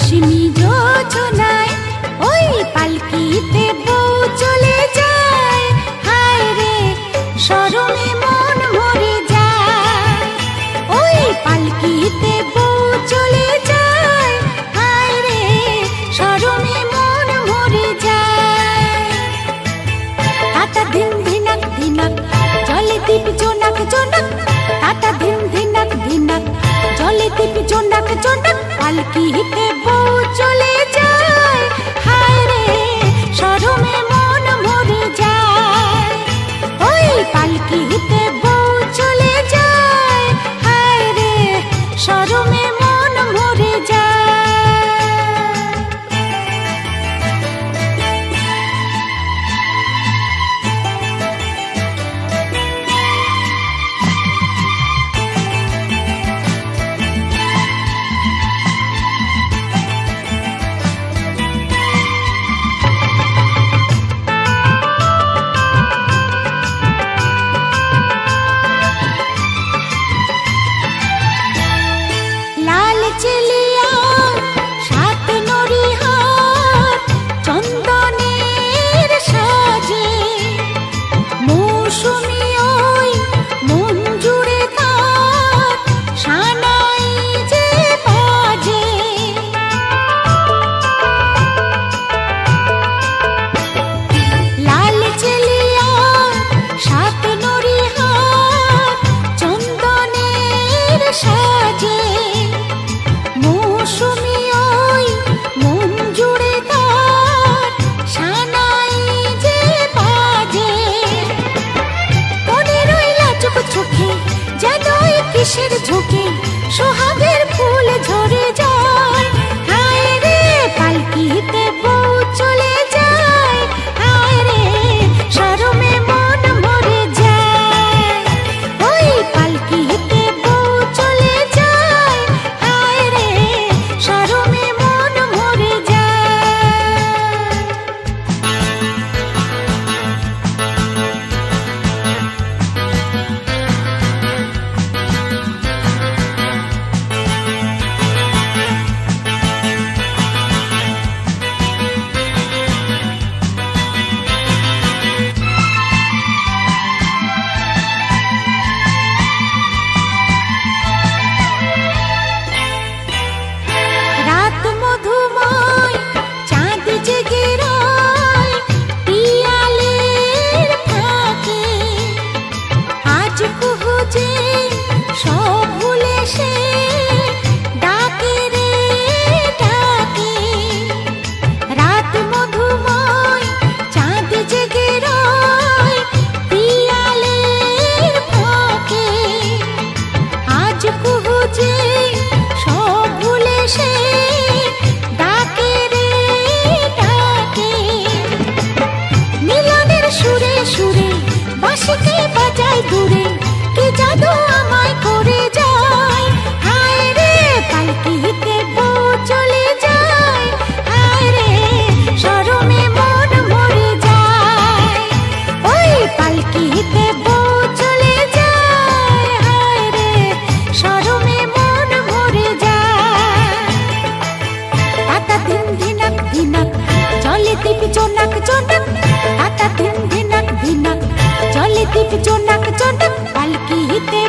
রেশমি যোজনায় ওই পালকিতে বউ চলে যায়। হায় রে শরমে মন মরে যায়, ওই পালকিতে বউ চলে যায়। হায় রে শরমে মন মরে যায়। তাতা ধিন ধিনাক ধিনাক জলে দীপ জোনাক জোনাক, তাতা ধিন ধিনাক ধিনাক জলে দীপ জোনাক জোনাক, পালকিতে বউ চলে যায়। হায় রে শরমে মন মরে যায়, ওই পালকিতে বউ চলে যায়। হায় রে শরমে মন মরে যায়। চেলিয়া সাত নরিহার চন্দনের সাজে, মৌসুমী ওই মন জুড়ে তার সানাই যে বাজে। লাল চেলিয়া সাত নরিহার চন্দনের সাজে, মৌসুমী ওই মন জুড়ে তার সানাই যে বাজে। মনে রইলা চোখ চোখে যেন কিসের ঝোঁকে সোহাগের ফুল ঝরে যায়। হায় রে পালকিতে বউ চলে যায়। হায় রে শরমে মন মরে যায়, ওই পালকিতে বউ চলে যায়। হায় রে শরমে মন মরে যায়। রাত মধুময় চাঁদ জেগে রয় পিয়ালের ফাঁকে, আজ কুহু যে সব ভুলে সে ডাকে রে ডাকে। রাত মধুময় চাঁদ জেগে রয় পিয়ালের ফাঁকে, আজ কুহু যে সব ভুলে সে ডাকে রে ডাকে। মিলনের সুরে সুরে বাঁশিকে বাজায় দূরে, কি জাদু আমায় করে যায়। হায় রে পালকিতে বউ চলে যায়। হায় রে শরমে মন মরে যায়, ওই পালকিতে বউ চলে যায়। হায় রে শরমে মন মরে যায়। তাতা ধিন ধিনাক ধিনাক জলে দীপ জোনাক জোনাক, তাতা ধিন ধিনাক ধিনাক জলে দীপ জোনাক জোনাক, পালকিতে